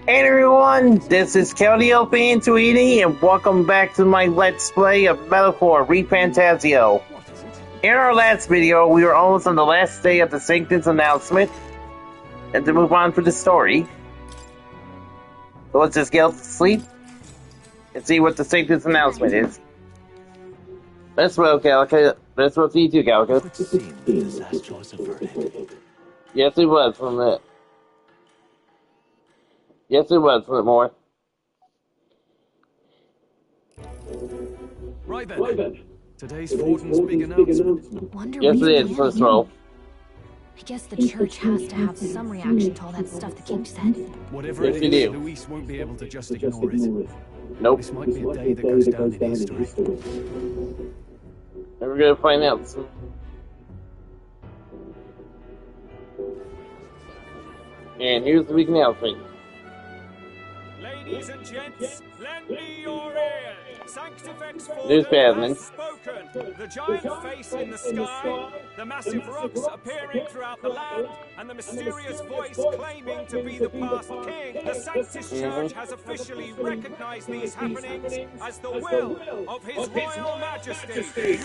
Hey everyone, this is Claudio Fantuini, and welcome back to my Let's Play of Metaphor ReFantazio. In our last video, we were almost on the last day of the Sanctum's announcement, and to move on to the story. So let's just get to sleep and see what the Sanctum's announcement is. Let's roll, Calico. Let's roll to you too, Calico. It seemed the disaster was averted. Yes, it was from the... Yes, it was from the more. Right then. Today's Fortin's big announcement. Wonder Yes, it is. Let's roll. I guess the church has to have some reaction to all that stuff the king said. Whatever Yes, it we is, do. Luis won't be able to just ignore it. Nope. This might be a day that goes down in history. And we're gonna find out soon. And here's the big announcement. Ladies and gents, lend me your ear. Sanctifex There's Fortin Badman. has spoken. The giant face in the sky, the massive rocks appearing throughout the land, and the mysterious voice claiming to be the past king. The Sanctus Church has officially recognized these happenings as the will of His Royal Majesty.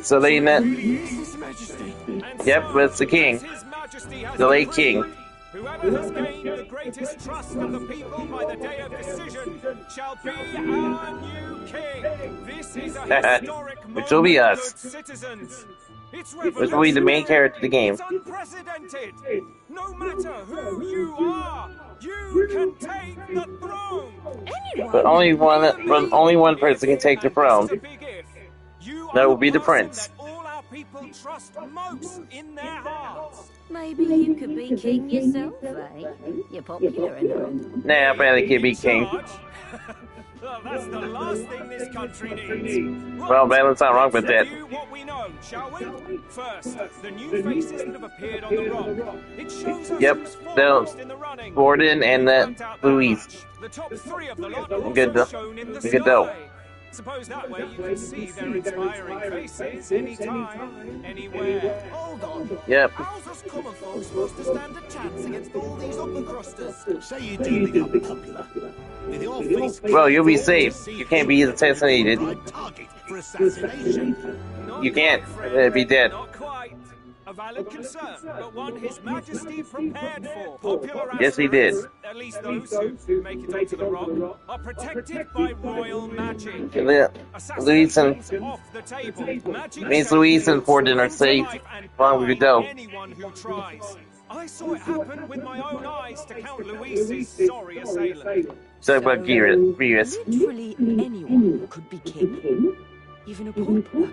So they met. His Majesty. And Yep, so, that's the king. as His Majesty has The late decreed, king. whoever has gained the greatest trust of the people by the day of decision shall be our new king. This is a historic moment, Which will be us. good citizens. It's Which will be the main character of the game. It's unprecedented. No matter who you are, you can take the throne. But only one person can take the throne. That's a big if. You That are will be the person prince. that all our people trust most in their hearts. Maybe you could be king yourself, eh? You're popular enough. Nah, Bradley can be king. Charge? Well, that's the last thing this country needs. Well, Badland's not wrong with that. Let's review what we know, shall we? First, the new faces that have appeared on the rock. It shows us Yep, who's the foremost in the running. Gordon and Worked out the Louise. match. The top three of the lot are Good also though. shown in the Good though. sky. Suppose that way you can see their inspiring faces anytime, anywhere. Hold on. Yep. How's us common folk supposed to stand a chance against all these upper crusters? Say you do become popular. With your face Well, you'll be safe. You can't be assassinated. prime target for assassination. Not You can't. quite, friend. Be dead. Not quite. A valid concern, but one His Majesty prepared for. Popular Yes, he did. aspirants, at least those who make it onto the rock, are protected by royal magic. Louise and Assassinations off the table. Magic means Louise and Gordon are brings safe. life and Long we go. anyone who tries. I saw it happen with my own eyes to Count Luis's sorry assailant. So about Beerus. Literally anyone could be king. Even a pauper,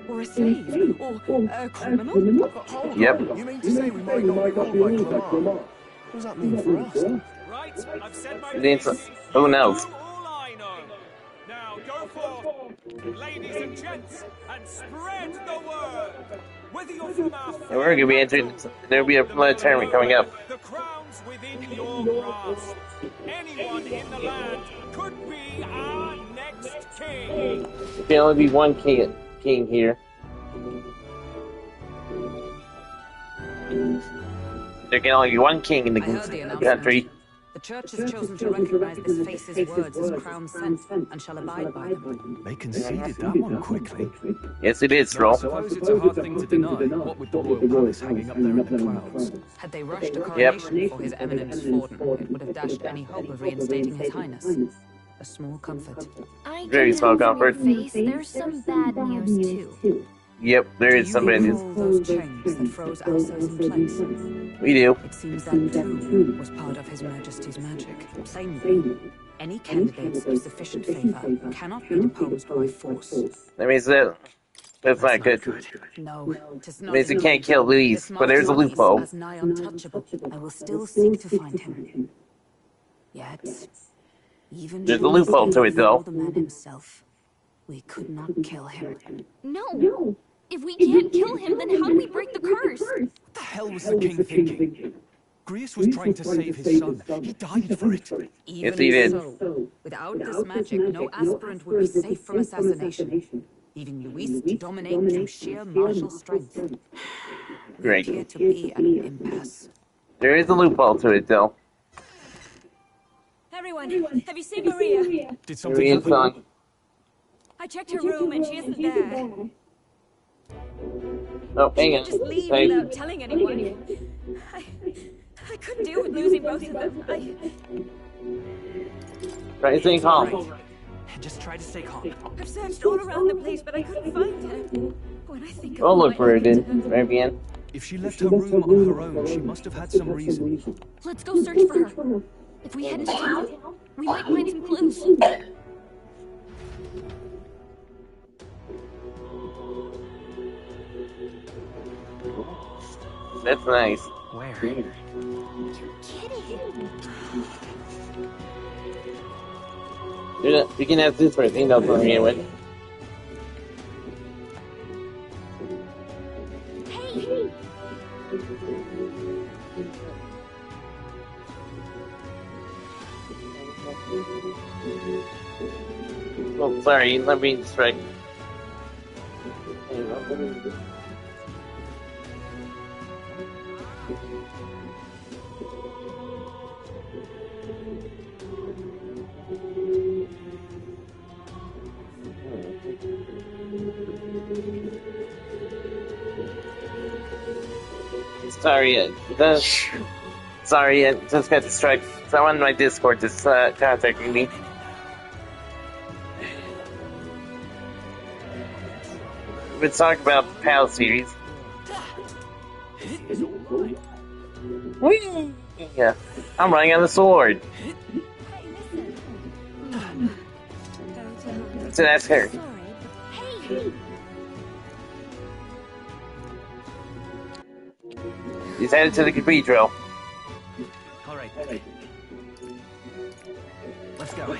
or a slave, or a criminal. Hold Yep. on. You mean to say we might not be ruled by Clement? What does that mean for us? Right, I've said my Means- piece. who knows? You know all I know. Now go forth, ladies and gents, and spread the word. Whether you're from our And we're gonna be entering. There'll be a flood tournament coming up. the crown's within your grasp. Anyone in the land could be our next king. There can only be one king here. There can only be one king in the I heard the announcement. country. The Church has chosen to recognize this face's words as crown sent and shall abide by them. They conceded that one quickly. Yes, it is, I Stroll. suppose it's a hard thing to deny, what with the royal palace hanging up there in the clouds. Had they rushed a coronation for His Eminence Fortin, it would have dashed any hope of reinstating His Highness. A small comfort. I Very can small tell from your comfort. face there's some bad news too. Yep, there is Do some you bad news. recall those chains that froze ourselves in place? We do. It seems that too was part of His Majesty's magic. Plainly, any candidates of sufficient favor cannot be deposed by force. That means that's not good. No, 'tis not. Means you can't kill Louise, but there's a loophole. As nigh untouchable, I will still seek to find him. Yet, even There's a loophole to it, though. the man himself, we could not kill him. No. If we can't kill him, then how do we break the curse? What the hell was the king thinking? Greece was trying to save his son. He died for it. Even Yes, he did. so, without this magic, no aspirant would be safe from assassination, leaving Luis to dominate through sheer martial strength. We Great. appear to be at an impasse. There is a loophole to it, though. Everyone, have you seen Maria? Did something Maria's happen? gone. I checked her room and she isn't there. Oh, She hang could on. just leave Hey. without telling anyone. I couldn't deal with losing both of them. Try to stay calm. Just try to stay calm. I've searched all around the place, but I couldn't find her. When I think of I'll what look for her might happen then. to her- Right again. If she left her room on her own, she must have had some reason. Let's go search for her. If we head into town, we might find some clues. That's nice. Where? You're kidding. We can have this first. Ain't no for me with. Hey! Oh, sorry. Let me distract. Sorry, I just got distracted. Someone on my Discord just contacting me. Let's talk about the PAL series. Whee! Yeah, I'm running on the sword. So that's her. Hey! He's headed to the cathedral. All right. Let's go.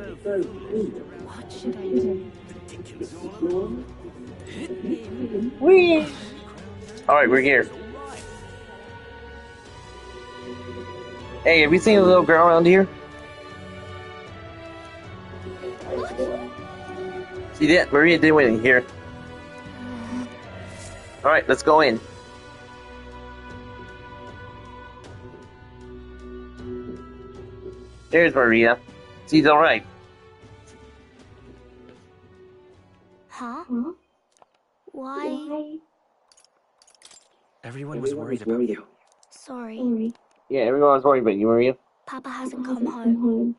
What should I do? Whee! Alright, we're here. Hey, have you seen a little girl around here? She did. Maria did win here. Alright, let's go in. There's Maria. She's alright. Huh? Why? Everyone was worried about you. Sorry. Yeah, everyone was worried about you, Maria. Papa hasn't come home.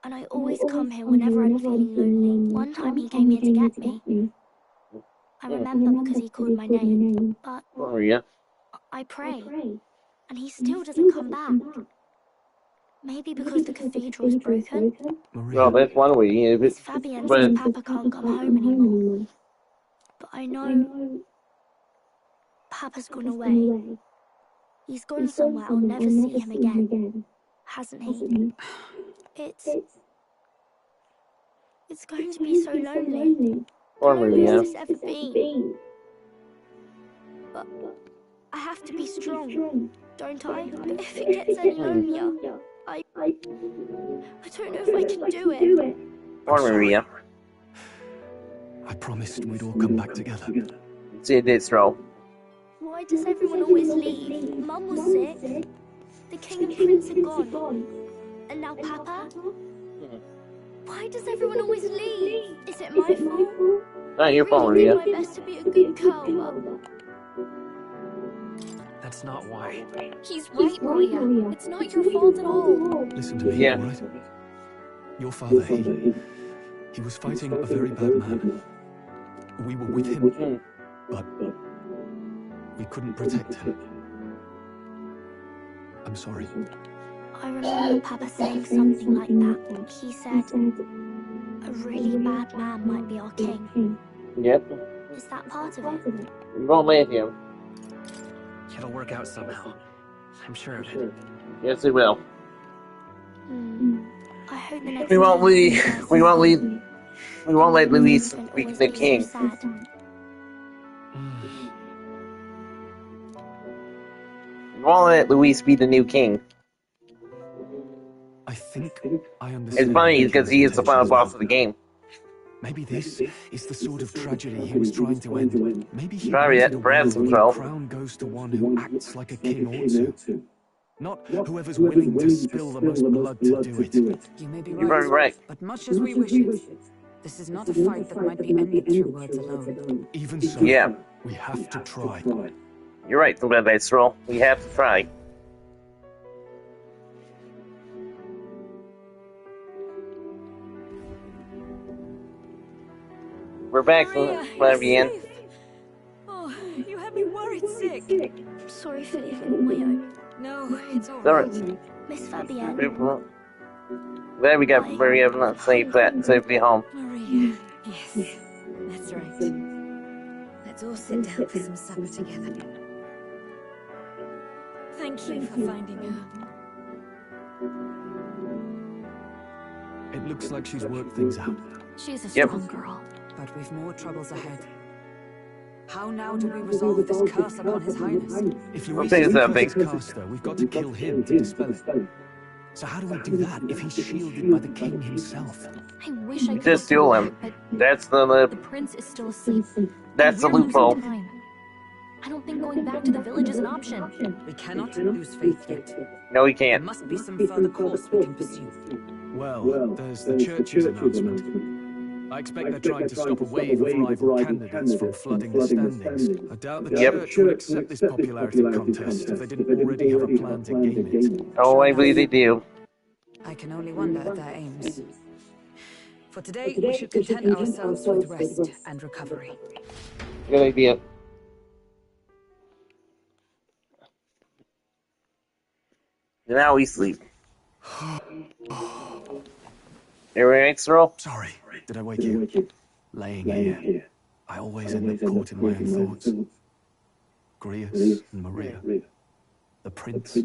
And I always come here whenever I'm feeling lonely. One time he came here to get me. I remember because he called my name. But Maria. I pray. And he still doesn't come back. Maybe because the cathedral's broken? Maria. Well, that's one way. If it's, Fabian but says Papa can't come home anymore. But I know Papa's gone away. He's gone somewhere I'll never see him again. Hasn't he? It's going to be so lonely. or How long Maria. has this ever been? But I have to be strong, don't I? If it gets any lonelier, I don't know if I can do it. Or Maria. I promised we'd all come back together. See this role. Why does everyone always leave? Mum was sick. The king and prince are gone. And now Papa? Why does everyone always leave? Is it my fault? Not your fault, I really Maria. do my best to be a good girl, That's not why. but he's right, Maria. It's not your fault at all. Listen to me, Yeah. all right? Your father, he was fighting a very bad man. We were with him, but we couldn't protect him. I'm sorry. I remember Papa saying something like that. He said, a really bad man might be our king. Yep. Is that part of it? We won't let him. It'll work out somehow. I'm sure of it. Yes, we will. I hope the next We won't time leave. he says We won't leave. something, We won't let Luis won't be always the so king. sad. We won't let Luis be the new king. I think I understand. It's funny because he is the final intentions boss now. of the game. Maybe this is the sort of tragedy he was trying to end. Maybe he Probably wanted a perhaps world where the himself. crown goes to one who acts like a king ought to. Not whoever's willing to spill the most blood to do it. You may be You're very right, right. but much as we wish it, this is not a fight that might be ended through words alone. Even so, Yeah. we have to try. You're right, the Red Dice Roll. We have to try. We're back from Maria, whenever you're you end. safe. Oh, you had me worried sick. Sorry for leaving on my own. No, it's all Sorry. right. Miss Fabienne. There we got Maria not safely home. Maria. Yes, that's right. Let's all sit down for some supper together. Thank you for finding her. It looks like she's worked things out. She's a Yep. strong girl. But we've more troubles ahead. How now do we resolve this curse upon His Highness? If Well, Luis thing is is the that big. cursed caster, we've got to kill him to dispel it. So how do we do that if he's shielded by the king himself? I wish I could Just have duel done him. that, That's but the the prince is still asleep. that's the We're losing loophole. time. I don't think going back to the village is an option. We cannot lose faith yet. No, we There can't. must be some further course we can pursue. Well, there's the church's announcement. I expect they're trying to stop a wave of rival candidates from flooding the standings. I doubt the Yep. church would accept this popularity contest if they didn't already have a plan to gain it. Oh, I believe they do. I can only wonder at their aims. For today, we should content ourselves with rest and recovery. Good idea. Now we sleep. Every next roll? Sorry, did I wake you? Laying here, I always end up caught in my own thoughts. Grius and Maria, the prince.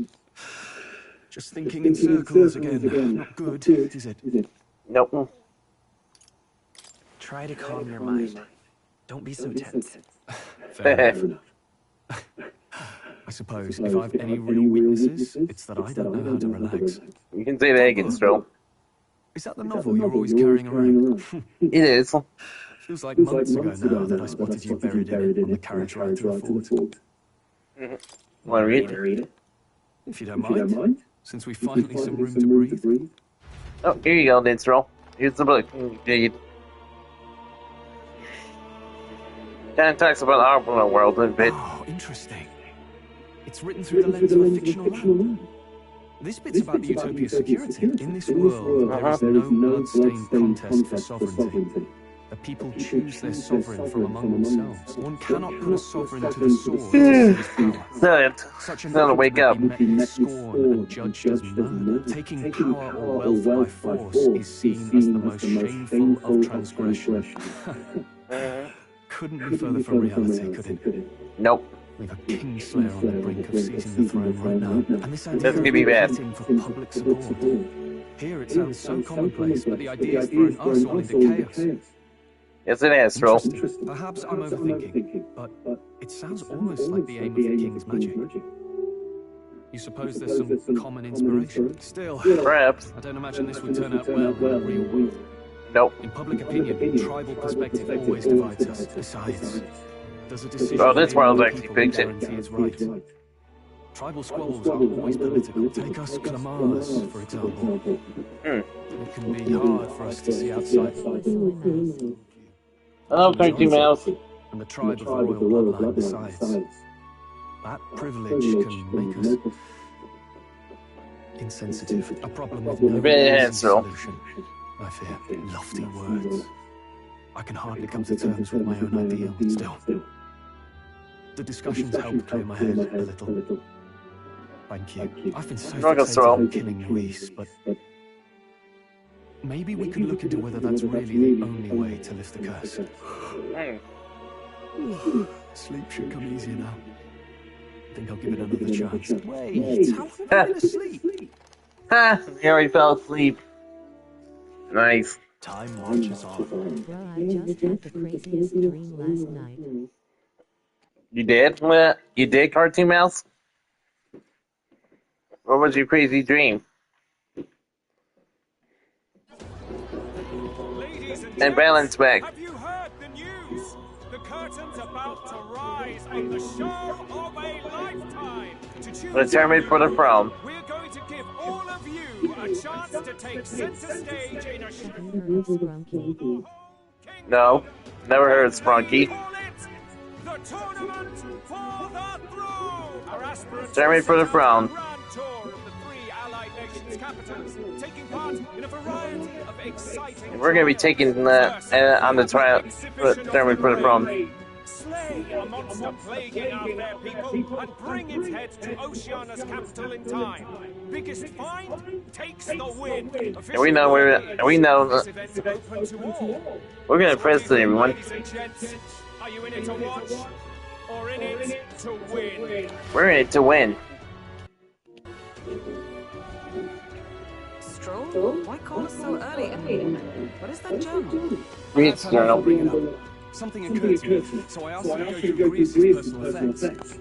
Just thinking in circles again. Not good, is it? Nope. Try to calm your mind. Don't be so tense. Fair enough. I suppose if I've any real weaknesses, it's that I don't know how to relax. You can say that again, Stroll. Is that the novel you're always carrying around? It is. Feels like months ago now that I spotted you buried in it on the carriage ride to the fort. Want to read it? If you don't mind, since we finally some room to breathe. Oh, here you go, then, Stroll. Here's the book. Read. Kind of talks about our world a bit. Oh, interesting. It's written through the lens of a fictional land. This bit's about the utopia's security. In this world, there is no blood-stained contest for sovereignty. The people choose their sovereign from among themselves. One cannot put a sovereign to the sword to seize power. Such an act wake would up. be met with scorn and judged as murder. Taking power or wealth by force is seen as the most shameful of transgression. Couldn't be further from reality, could it? Nope. We've a kingslayer on the brink of seizing the throne right now, and this idea That's gonna be of bad. fighting for public support. Here it sounds so commonplace, but the idea is throwing us all into chaos. Yes, it is, Stroll. Perhaps I'm overthinking, but it sounds almost like the aim of the king's magic. You suppose there's some common inspiration? Still, Perhaps. I don't imagine this would turn out well in the real world. Nope. In public opinion, tribal perspective always divides us. Besides, there's a decision Oh, this made world's when actually people fiction. guarantee its rights. Tribal squabbles are always political. Take us Clamars, for example. It can be hard for us to see outside Oh, Cranky Mouse. and the tribe of the royal bloodline besides. That privilege can make us insensitive. A problem with no Very easy handsome. solution. I fear lofty words. I can hardly come to terms with my own ideal. Still, the discussions helped clear my head a little. Thank you. I've been so Struggle, fixated Stroll. on killing Luis, but maybe we can look into whether that's really the only way to lift the curse. Sleep should come easier now. I think I'll give it another chance. Wait, how have I been asleep? Ha! He already fell asleep. Nice. Time marches on. Well, I just had the craziest dream last night. You did? What? You did, Cartoon Mouse? What was your crazy dream? Ladies And balance back. Have you heard the news? The curtain's about to rise on the show of a lifetime. To choose The tournament for the throne. we're going to give all of you a chance to take center stage in a show. No, never heard of Sprunky. The tournament for the throne. Our aspirants Tournament for the throne. grand tour of the 3 allied nations' capitals, taking part in a variety of exciting. We're gonna be taking on the trial tournament for the throne. Slay a monster plaguing out their people and bring its head to Oceania's capital in time. Biggest find takes the win. And we know This event's open to all. we're gonna press to everyone. Ladies and gents, are you in it to watch or in it to win? We're in it to win. Stroll? Why call us so early in the morning? What is that journal? Read journal. Bring it up. Something occurred to me, so I asked you to go through Grease's personal effects.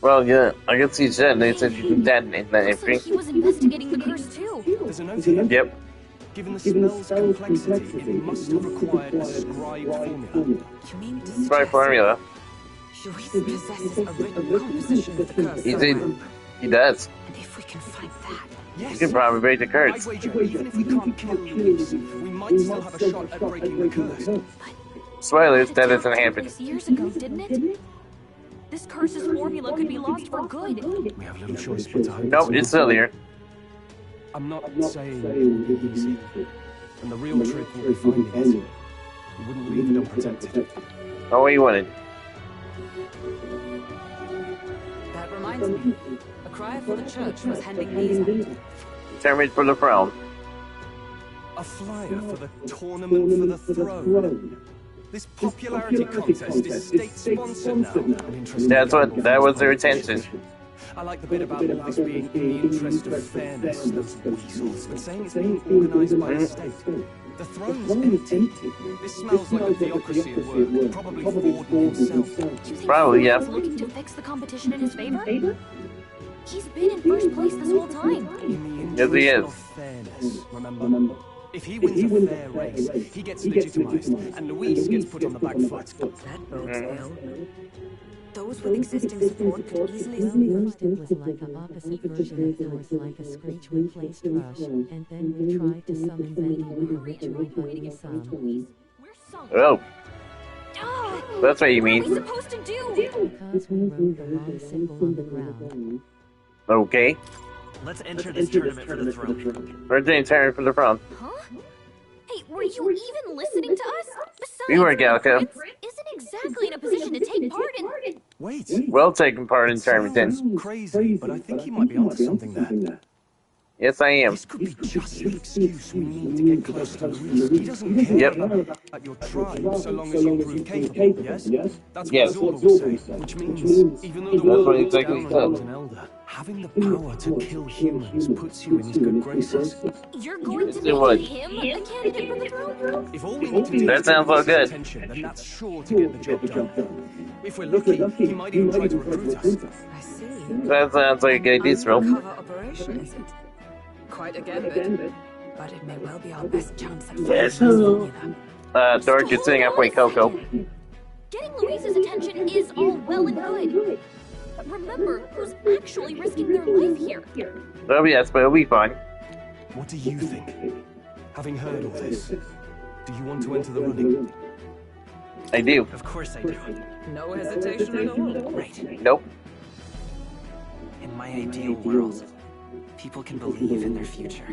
Well, yeah, I can see Jen. They said she's dead in that Looks like entry. he was investigating the curse too. There's a note here. Yep. Given the spell's complexity, it must have required a scribed formula. You mean to Right suggest formula. Luis possesses a written composition of the curse He somewhere? did. He does. And if we can find that, You Yes. can probably break the I curse. wager, even if we can't kill Luis, we might still have a shot at breaking the curse. Spoilers, that doesn't took happen. place years ago, didn't it? This curse's formula could be lost for good. We have little choice but to hope. Nope, it's still here. I'm not saying it will be easy. And the real trick will be finding it. We wouldn't leave it unprotected. Oh, he wanted. that reminds me. A crier for the church was handing these out. Tournament for the throne. A flyer for the tournament for the throne. This popularity contest is state-sponsored now. An interesting That was their intention. I like the bit about all this being in the interest of fairness, those weasels, but saying it's being organised by the state. The throne's empty. This smells like a theocracy at work, probably Ford himself. Do you think Probably, yeah. he's looking to fix the competition in his favor? He's been in first place this whole time. In the Yes, he interest is. of fairness, remember? If he wins a fair race, he gets legitimised, and Luis gets put on the back foot. That bodes well. Those with existing support could easily Well, first it was like an opposite version of Thor's Like a Screech replaced Rush, and then we tried to summon Betty with a ritual fighting some. We're sunk. Oh, Ah, that's what you what are we mean. supposed to do? Because we wrote the wrong symbol on the ground. Okay. Let's enter this tournament for the throne. We're doing tournament for the throne. Huh? Hey, were you even listening to us? Besides, We were, Gallica. Prince isn't exactly in a position to take part in. Wait, Well taking part in tournament then. sounds crazy, but I think he might be onto something there. Yes, I am. This could be just the excuse we need to get close to Luis. He doesn't care Yep. about your tribe so long as you prove capable, yes? That's what Yes. Zorba will say, which means even though the That's world what he looks exactly down on said. an elder, having the power to kill humans puts you in his good graces. You're going to It would. make him a candidate for the throne? If all we need to do That is sounds get all good. his attention, then that's sure to get the job done. If we're lucky, he might even try to recruit us. I see. That sounds like a good idea, Thrill. Undercover operation, is it? Quite a gambit. But it may well be our best chance at finding Yes. this formula. Dork is sitting halfway Coco. Getting Louise's attention is all well and good. But remember who's actually risking their life here. Oh, yes, but it'll be fine. What do you think? Having heard all this, do you want to enter the running? I do. Of course I do. No hesitation at all. Right. Nope. In my ideal world, people can believe in their future.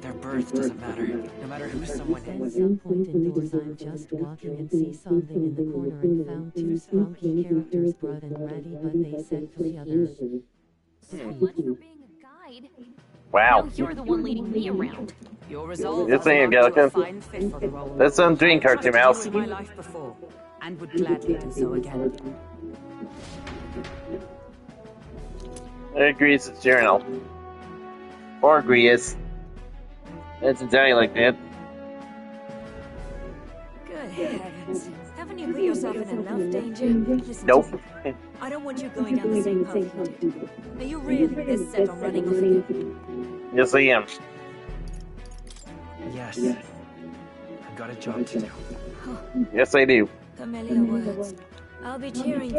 Their birth doesn't matter, no matter who someone At is. some point indoors, I'm just walking and see something in the corner and found two spunky characters, Brud and Ratty, but they said flee others. So much for being a guide. Wow. Now you're the one leading me around. Your resolve Yes, has I am, marked you a Gallica. fine fit for the role. That's some drink I've cartoon trusted mouse. you in my life before, and would gladly do so again. I agree it's a journal. Or agree is. It's a day like that. Good heavens. Haven't you put yourself in enough danger? Listen Nope. to me. I don't want you going down the same path you did. Are you really this set on running off again? Yes, I am. Yes. got a job to do. Yes, I do. Familiar words. I'll be cheering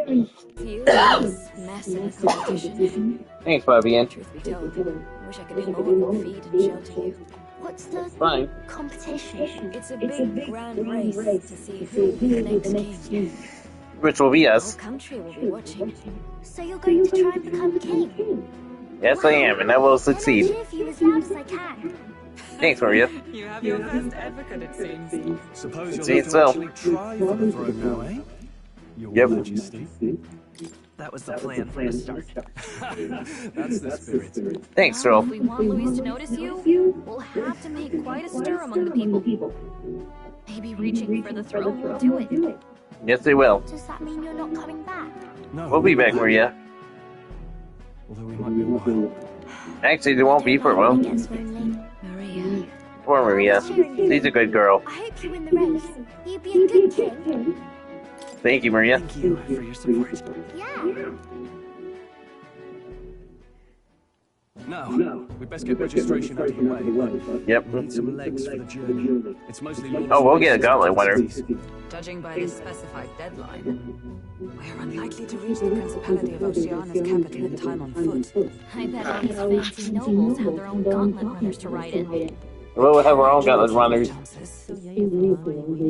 for you in this mess in a competition. Thanks, Fabian. Truth be told, I wish I could do more than feed and shelter you. What's the Fine. competition? It's a big grand race to see who will be the next king. Which will be The us. whole country will be watching. So you're going to try and become king? Yes, I am, and I will Then I'll succeed. cheer for you as loud as I can. Thanks, Maria. You have your first advocate, it seems. Suppose you'll See have it to so. actually try for the throne now, eh? Your Yep. Majesty. That was the plan from the start. That's the spirit. Thanks, Well, Troll. if we want Louise to notice you, we'll have to make quite a stir among the people. Maybe reaching for the throne will do it. Yes, they will. Does that mean you're not coming back? No, We'll be back, Maria. Although we might be a while. Actually, they won't be for a while. It gets lonely. Maria. Poor Maria. She's a good girl. I hope you win the race. You'd be a good king. Thank you, Maria. Thank you for your support. Yeah. Now, we best get registration out of the way. Yep. We need some legs for the journey. It's mostly Lord Oh, we'll get a gauntlet winner. Judging by the specified deadline, we're unlikely to reach the Principality of Oceana's capital in time on foot. I bet all these fancy nobles have their own gauntlet runners to ride in. We'll have our own gauntlet runners. So yeah, we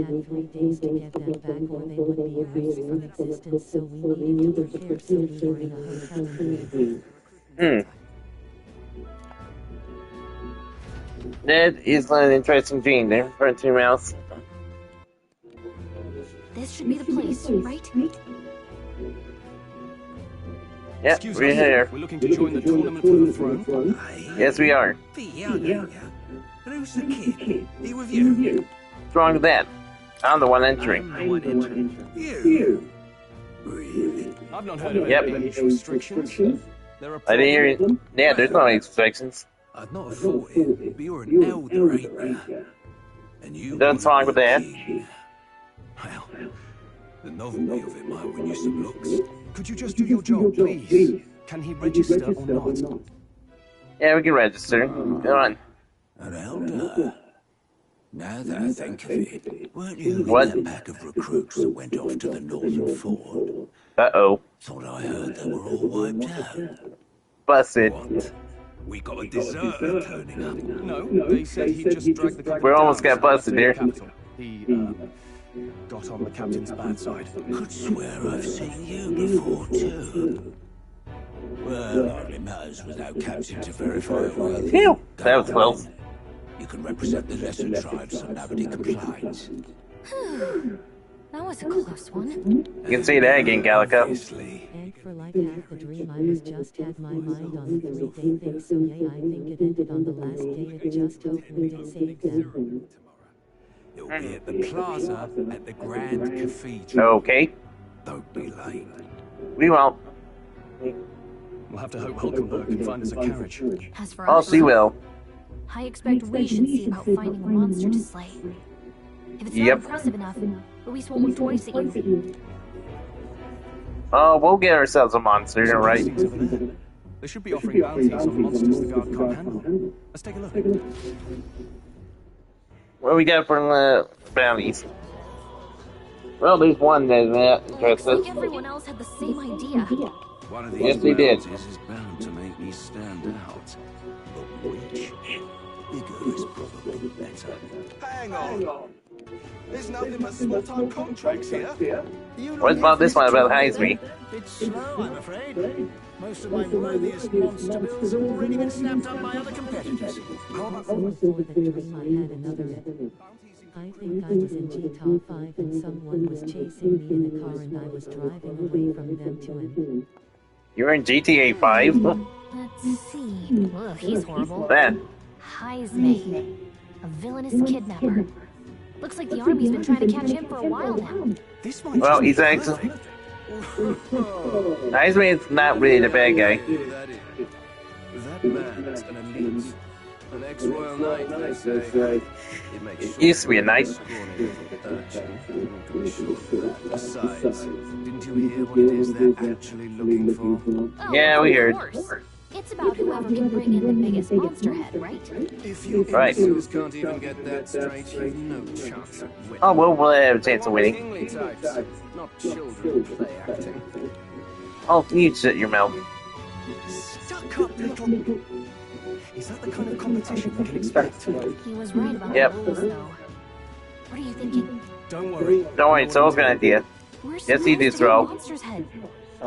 had 3 days to get them back or they would be erased from existence, so we needed to prepare city during a hotel. That is an interesting dream there. Front to your mouth. This should be the place, right? Yep, Excuse we're us. here. We're looking to join the tournament for the throne. Yes, we are. But who's the kid? He with you? What's wrong with that? I'm the one entering. I'm the one entering. You? Really? I've not heard of Yep. any age restrictions. There are I didn't hear it. Yeah, there's no restrictions. I'd not have thought it, but you're an elder, ain't you? And you Nothing's wrong with that. Well, the novelty of it might win you some looks. Could you just do your job, please? Can he register or not? Yeah, we can register. Go on. An elder? Now that I think of it, weren't you What? in that pack of recruits that went off to the northern fort? Uh-oh. Thought I heard they were all wiped out. Busted. What? We got a deserter turning up. No, they said he just dragged the company We almost down got busted to the here. capital. He, got on the captain's bad side. Could swear I've seen you before, too. Well, hardly matters without captain to verify it worthy. Phew, that was close. You can represent the lesser tribes so nobody complains. That was a close one. You can say that again, Gallica. Obviously. And for like half the dream I was just had my mind on the 3-day thing, so yeah, I think it ended on the last day. It just hoped we did save them. It'll be at the plaza at the Grand Cathedral. Okay. Don't be late. We won't. We'll have to hope Hulkenberg can find us a carriage. As for Oh, us, she will. I expect we should see about finding a monster to slay. If it's not Yep. impressive enough, Luis won't look twice at you. Oh, we'll get ourselves a monster, Some right? things over there. They should be offering bounties on monsters the guard can't handle. Let's take a look. What we got from the bounties? Well, there's one that interests Looks us. like everyone else had the same idea. One of Yes, these they did. bounties is bound to make me stand out. But which? Bigger is probably better. Hang on. There's nothing but small-time contracts here. What about this one about Heisby? It's slow, I'm afraid. Most of my worthiest monster bills have already been snapped up by other competitors. How about So before the dream I had another. I think I was in G-Top 5 and someone was chasing me in a car and I was driving away from them to an. You're in GTA 5? Let's see. Ugh, he's horrible. Man, Heisme, a villainous kidnapper. Looks like the army's been trying to catch him for a while now. This might well, just he's be actually... perfect. Heisman's not really the bad guy. That man's an elite. An ex-royal knight, they say. It makes He used to be a knight. Besides, didn't you hear what it is they're actually looking for? Oh, Yeah, we of heard. course. It's about whoever can bring in the biggest monster head, right? If you Right. imbeciles can't even get that straight, you've no chance of winning. Oh, we'll have a chance of winning. Kingly types, not children play acting. Oh, you shut your mouth. Stuck up little... Is that the kind of competition we can expect? He was right about Yep. the rules, though. What are you thinking? Don't worry. Don't worry, it's all good idea. We're Yes, you supposed do, to be Throw. monster's head.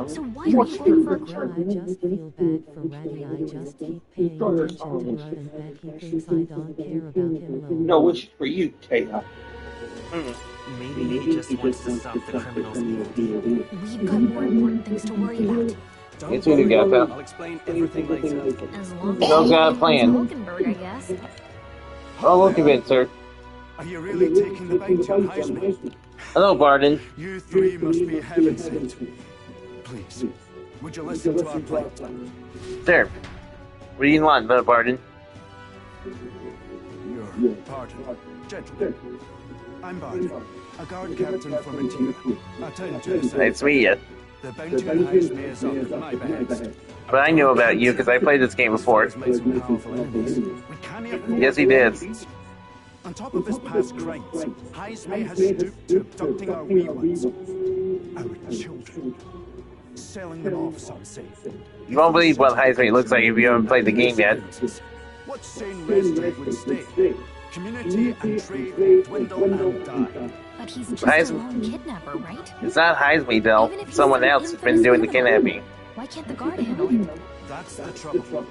So why are you going for a Yeah, cure? I just feel bad for Ratty. I just keep paying attention to Rudd and bet he thinks I don't care about him. No, it's for you, Taylor. Maybe he just wants to stop the criminals. We've got more important things to worry about. Don't It's what you worry. got, pal. I'll explain everything later. As long Those as got a you plan. Hulkenberg, I guess. Oh, look at it, sir. Are you really taking the bait, John Heisman? Hello, Barden. You three must be heaven sent. Please, would you listen to our plan? Sir. What do you want, Barden? Your pardon. Gentlemen, I'm Barney, a guard captain from Intia. A town to Nice to meet you. The bounty on Heisman is up at my behest. But I know about you because I played this game before. He's made some powerful enemies. We can't afford Yes, he did. On top of his past crimes, Heisman has stooped to abducting our wee ones, our children, selling them off, some say. You won't believe what Heisman looks like if you haven't played the game yet. What sane resident would stay? Community and trade will dwindle and die. But he's just Heis- a lone kidnapper, right? It's not Heisman, though. Even if he's Someone an else has been infamous doing the criminal, kidnapping. Why can't the guard handle it? That's the trouble.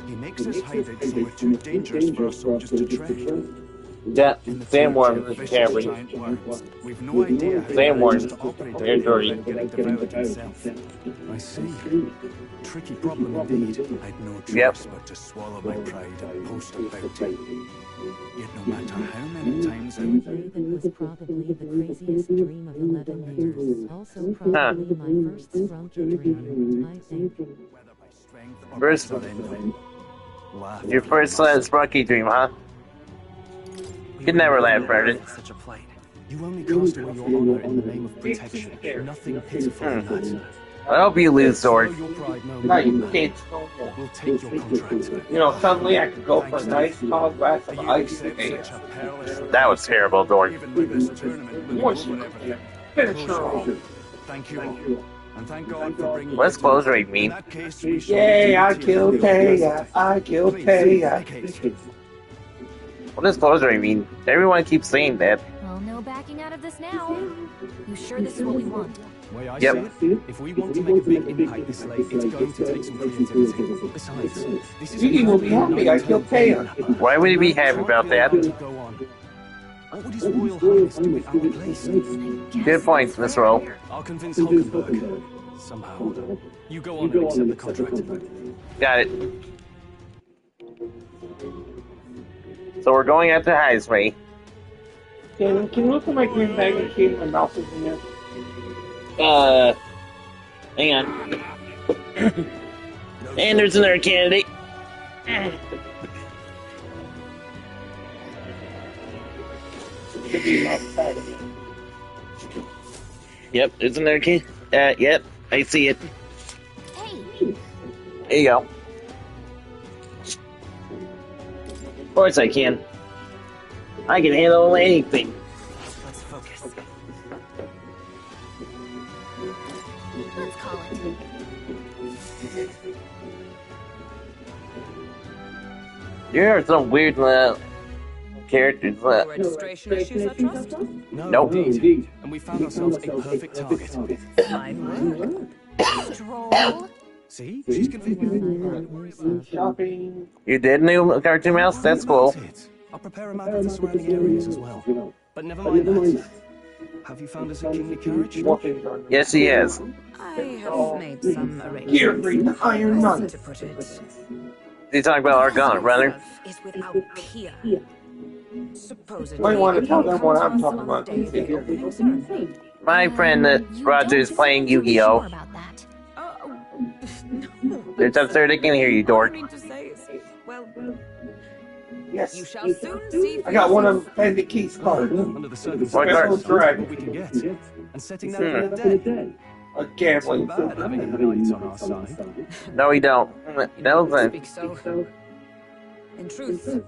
He makes us hide it so we're too dangerous for our soldiers to train. Yeah, In the Sam future, Warren, vicious Cameron. giant worms. We've no idea how Sam he Warren, managed to operate Air Dory. and getting devoured himself. I see. Tricky problem indeed. I'd no choice Yep. but to swallow my pride and post about it. Yet no matter how many times I Raven was probably the craziest dream of 11 years. Also probably my first sprunky dream, I think. whether by strength or First- by surrender, laugh Your first Sprocky dream, huh? You can never laugh, Barden. Such a plight. You only cast away your honor in the name of protection. Nothing pitiful in that. I hope you lose, Sword. Swallow your pride no No, you more. can't go more. We'll take your contract. You know, suddenly I could go for a nice tall glass For of you ice accept and such a perilous That was terrible, Dorn. even with this tournament will Once go you whatever. finish her off. Thank you all. And thank God for bringing What's you close to- rate mean? In that case, we shall Yay, continue I to killed your Taya. custody. I killed Please, Taya. make haste. What does close rate mean? Everyone keeps saying that. Well, no backing out of this now. You sure this is what we want? Way I Yep. see it, if we want to make a big impact this late, it's going to take some creativity. Besides, this is Ziggy will be happy I killed Taya. Why would he be happy about that? Go on. What would His Royal Highness do in our place? Good point, Miss Rowe. I'll convince Hulkenberg. Somehow. You go on and accept the contract. Got it. So we're going after Heisman. Can you look at my green bag and see if my mouse is in there? Hang on. And there's another candidate. Should be outside of it. Yep, there's another candidate. Yep, I see it. Hey, There you go. Of course I can. I can handle anything. Let's focus. let's call it. There are some weird characters. No registration issues, I trust? No, Nope. indeed. And we found ourselves a perfect target. Fine word. Stroll. See? She's configured. Shopping. You did new Cartoon Mouse? That's cool. That's it. I'll prepare a map of the surrounding areas as well. But never mind that. Have you found us a kingly carriage? Yes, he is. I have made some Here, arrangements. bring the iron Best knife. to put it. You talking about our gun, brother? Is without peer. Supposedly, Might want to it tell them what I'm comes talking on about. the day the opening ceremony. My friend You Roger don't is playing seem really Yu-Gi-Oh! sure about that. No. It's upstairs, they can hear you, All I dork. mean to say is, well, Yes. you shall soon see. I got one of Andy Keith's cards. Under the What circumstances, card? that's what we can get. And setting that up in a day. A gambling Bad having the knights on our side. No, we don't. No, then. Speak so. In truth,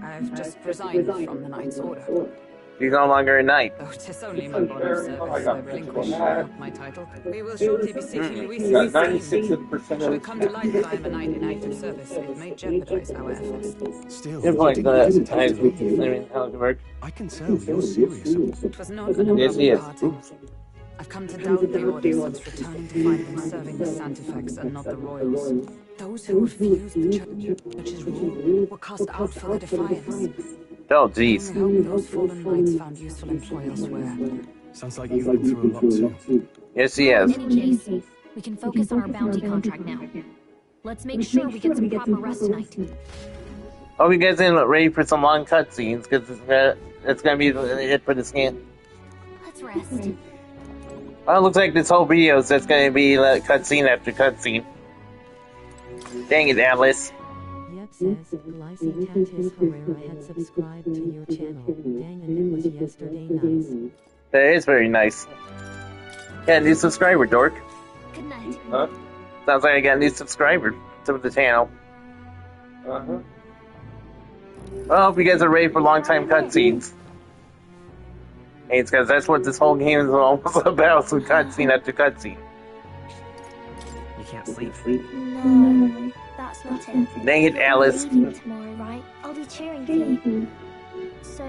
I've just resigned from the Knight's Order. He's no longer a knight. Though 'tis only my bond of service I relinquish, not my title. We will shortly be seeking Luis' got esteem. 96% Should it of come to light that I am a knight in active service, it may jeopardize our efforts. Still, It's like you that. hesitate I to leave. mean, how does it work? I can tell you're serious. It was not an Yes, he abrupt is. parting. I've come to doubt the Order since returning to find them serving the Santifex and not the Royals. Those who refused the Church's rule were cast out for their defiance. Oh, jeez. I hope those fallen knights found useful employ elsewhere. Sounds like you've been through a lot too. Yes, he has. In any case, we can focus on our bounty contract now. Let's make sure we get some proper rest tonight. Hope you guys are ready for some long cutscenes, because it's gonna be it for the scan. Let's rest. Well, it looks like this whole video is just gonna be cutscene after cutscene. Dang it, Atlas. Yep, says Glycy Tatis Herrera had subscribed to your channel. Dang, and it was yesterday night. That is very nice. Yeah, new subscriber, dork. Good night. Huh? Sounds like I got a new subscriber to the channel. Uh-huh. Well, I hope you guys are ready for long time cutscenes. Hey, it's because that's what this whole game is almost about, so cutscene after cutscene. You can't sleep. No, that's not it. Dang it, Alice. I'm leaving tomorrow, right? I'll be cheering for you. So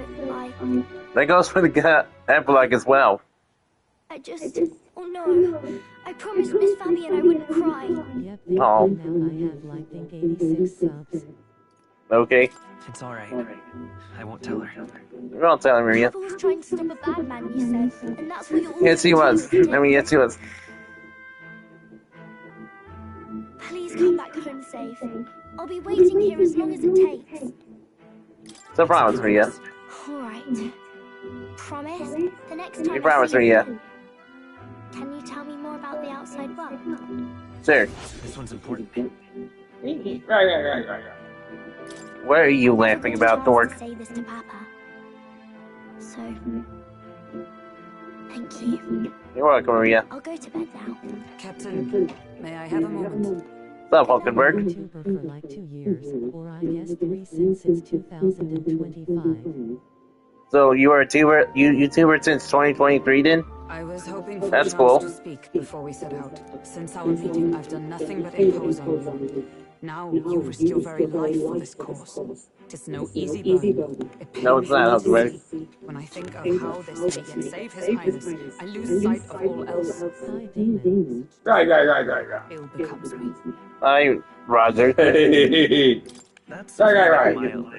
That goes for the epilogue as well. I just... Oh no. I promised Miss Fabian I wouldn't cry. Yep, thank Oh. you. Now I have like think 86 subs. Okay. It's alright. I won't tell her. You're not telling me yet. Papa was trying to stop a bad man, you said. And that's what you're all Yes, he was. I mean, yes, he was. Please come back home safe. I'll be waiting here as long as it takes. It's a promise, Maria. Alright. Promise? The next time You promise, I see Maria. you. Can you tell me more about the outside world? Sir, This one's important. Right. what are you laughing about, dork? Say this to Papa. So, thank you. You're welcome, Maria. I'll go to bed now. Captain, may I have a moment? What's up, Hulkenberg? YouTuber for like 2 years, or I guess 3 since 2025. So you are a YouTuber since 2023 then? I was hoping for That's a chance cool. to speak before we set out. Since our meeting, I've done nothing but impose on you. Now you risk your very life for this cause. Tis no easy burden. It pains No, it's not, me Hulkenberg. deeply. When I think of how this may yet save His Highness, I lose sight of all else. Hi, Damon. Right. Ill becomes me. Hi, Roger. That's Right. mild.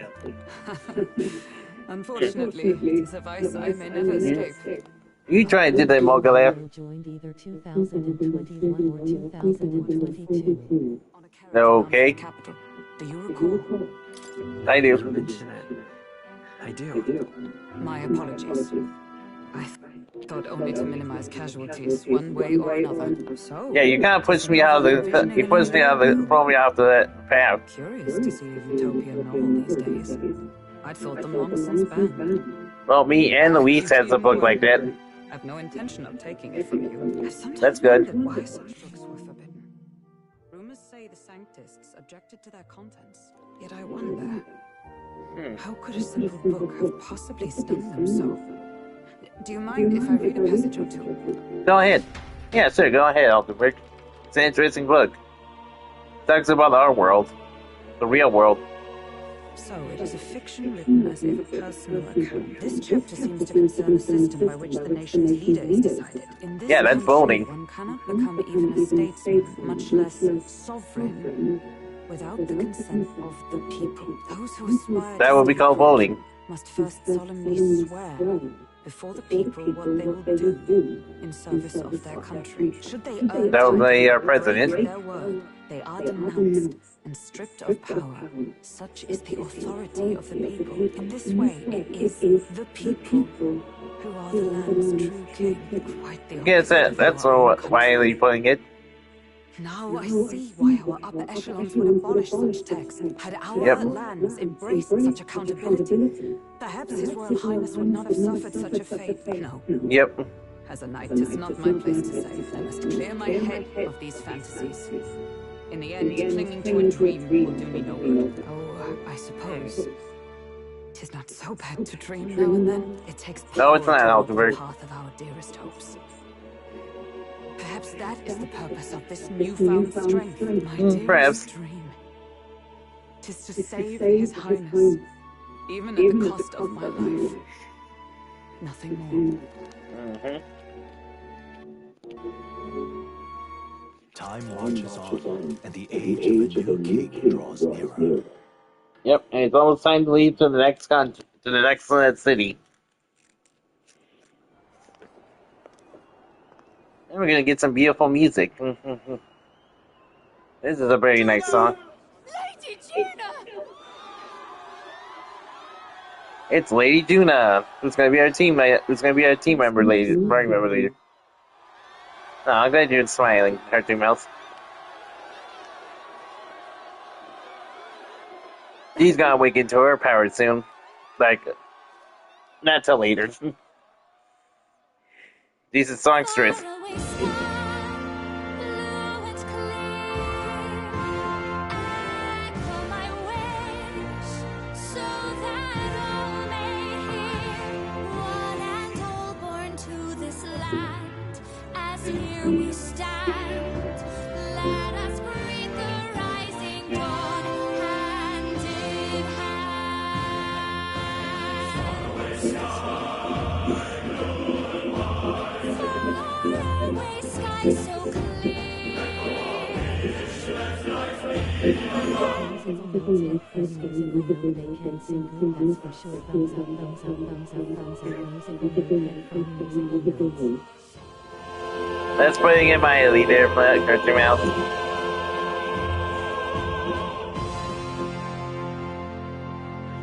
Unfortunately, it is a vice I may never escape. You try and do that, Mogalath. Joined either 2021 or 2022. On a carriage Okay. around the capital. Do you recall? I do. Mention it. I do. My apologies. I thought only to minimize casualties one way or another. So, Yeah, you kind of pushed me out of the. You pushed me out of the. Throw me off that path. curious to see a utopian novel these days. I'd thought them long since banned. Well, me and Luis has a book like that. I've no intention of taking it from you. I've sometimes That's good. wondered why such books were forbidden. Rumors say the Sanctists objected to their contents. Yet I wonder, how could a simple book have possibly stung them so? Do you mind if I read a passage or two? Go ahead. Yeah, sure, go ahead, Hulkenberg. It's an interesting book. It talks about our world. The real world. So, it is a fiction written as if a personal account. This chapter seems to concern the system by which the nation's leader is decided. In this Yeah, that's country, voting. one cannot become even a statesman, much less sovereign, without the consent of the people. Those who aspire That to would be called voting. must first solemnly swear before the people what they will do in service of their country. Should they urge That would be our to president. break their word, they are denounced and stripped of power. Such is the authority of the people. In this way, it is the people who are the land's true king. Quite the Yes, that's why are you putting it? Now I see why our upper echelons would abolish such tax. Had our Yep. lands embraced such accountability, perhaps His Royal Highness would not have suffered such a fate. No, Yep. As a knight, 'tis not my place to say. I must clear my head of these fantasies. In the end, clinging to a dream will do me no good. Oh, I suppose 'tis not so bad to dream now and then. It takes power No, it's not, to walk Algebra. the path of our dearest hopes. Perhaps that is the purpose of this newfound strength, my dearest Perhaps. dream. 'Tis to save His Highness, even at the cost of my life. Nothing more. Time marches on, and the age of a new king draws nearer. Yep, and it's almost time to leave to the next city. And we're gonna get some beautiful music. This is a very nice song. Lady Juna! It's Lady Juna, who's gonna be our team member later. No, I'm glad you're smiling, Cartoon Mouse. She's gonna awaken to her power soon. Like, not till later. Decent songstress. Faraway sky, blue and clear. Echo my wish, so that all may hear. One and all born to this land, as here we stand. Let us greet the rising dawn, hand in hand. Faraway sky so That's putting in my elite there, Cartoon Mouse.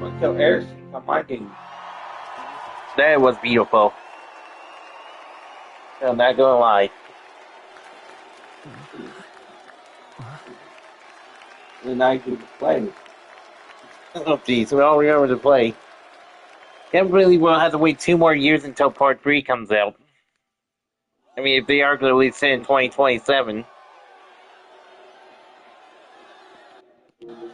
Want to tell Eric on my game. That was beautiful. I'm not gonna lie. And I can play. Oh, geez, we all remember to play. Can't believe we'll have to wait 2 more years until Part 3 comes out. I mean, if they are going to release it in 2027.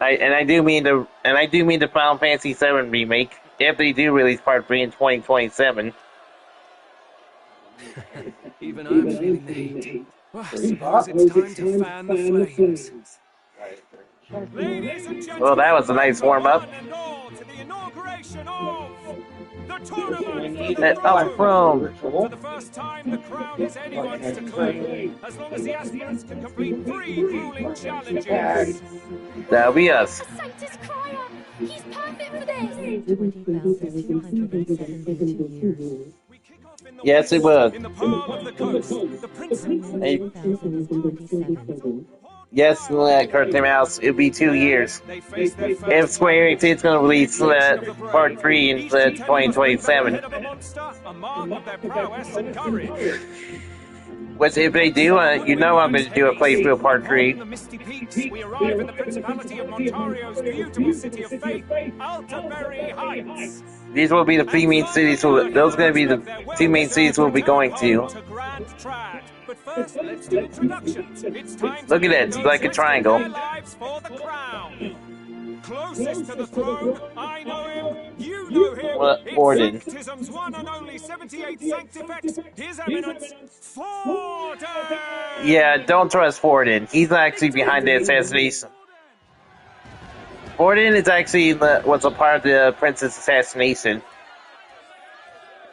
I do mean the Final Fantasy VII remake. If they do release Part 3 in 2027. Even I'm feeling the heat. Well, I suppose it's time to fan the flames. Ladies and gentlemen, Well, that was a nice warm-up. one and all, to the inauguration of the tournament Throne. For the first time, the crown is anyone's to claim, as long as the aspirants can complete 3 grueling challenges. That'll be us. a Sanctus Crier! He's perfect for this! 20,272 years. We kick off in the Yes, it west, will. in the palm of the coast, the principal. Hey, 2027. yes, Cartoon Mouse, it'll be 2 years. They face their first If Square Enix is going to release Part 3 in 2027. a monster, a mark of their prowess and courage. Which, if they do, you know I'm going to do a playthrough of Part 3. On the misty peaks, we arrive in the principality of Montario's beautiful city of faith, Altaberry Heights. These will be the 3 main cities. Those are going to be the 2 main cities we'll be going to. Grand Trad. But first, let's do introductions. It's time Look at it, it's like a triangle. Their lives for the crown. Closest to the throne, I know him, you know him. What, It's Borden? Sanctism's one and only 78 Sanctifex, His Eminence, Forden! Yeah, don't trust Forden. He's not actually behind the assassination. Forden is actually was a part of the Prince's assassination.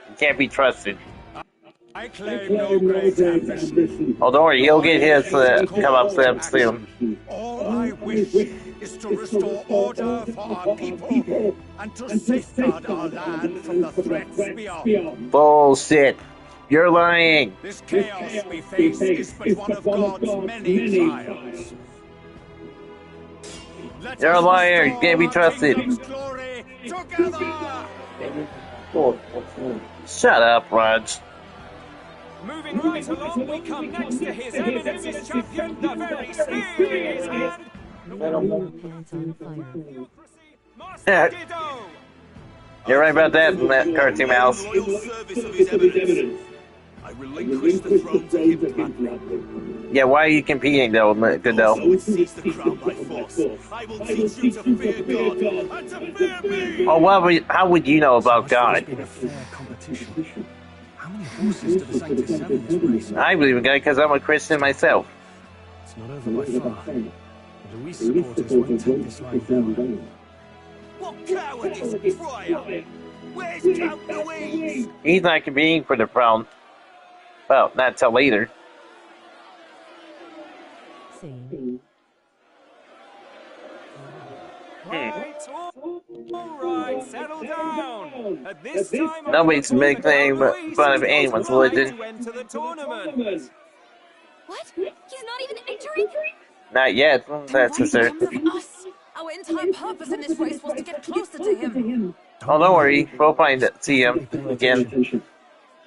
He can't be trusted. I claim no great ambition. Oh, don't worry, he'll get his come up soon. All I wish is to restore order for our people and to safeguard our land from the threats beyond. Bullshit. You're lying. This chaos we face is but one of God's many trials. Let You're a us liar. You restore can't be our trusted. kingdom's glory together. Shut up, Raj. Moving right along, we come next to His Eminence's champion, the very spear in his hand. Pants on fire. Master Dido. You're right about that, Cartoon Mouse. Loyal service of His Eminence. I I relinquish the throne to him gladly. Yeah, why are you competing though, Goodell? So seize the crown by force. I will teach you to fear God and to fear me! Oh, how would you know about God? It's been a fair competition. How many horses do the Sanctus have in this race? I believe in God because I'm a Christian myself. It's not over by far. The Luis supporters won't take this lying down. What cowardice, Friar! Where's Count Louise? He's not competing for the throne. Well, not till later. Right, all right, settle down. At this time, Nobody's making fun of anyone's religion. to enter the tournament. What? He's not even entering? Not yet, that's for sure. Us. Our entire purpose in this race was to get closer to him. Oh, don't worry, we'll see him again.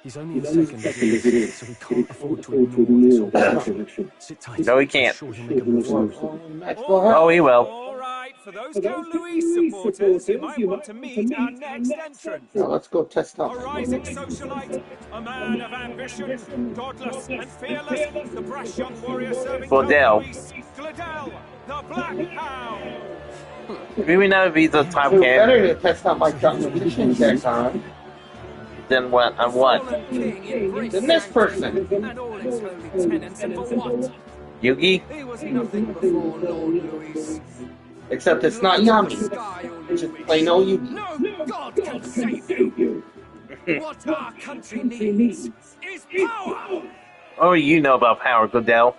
He's only in second, so we can't afford to ignore this opportunity. Sit tight. No, we can't. Sure, he'll make a move. Oh, he will. All right, for those Count Louis supporters, you might want to meet our next entrant. Now let's go test A out. rising socialite, a man of ambition, godless and fearless, the brash young warrior serving Gladell. Louis, Gladell, the Black Hound. Maybe not if he's a top Better candidate to test out my domination deck on than what on what? than this person. And all its holy tenants, and for what? Yugi? He was nothing before Lord Louis. Except it's not Yami. It's just plain old Yugi. No God can save you. What our country needs is power. Oh, you know about power, Goodell.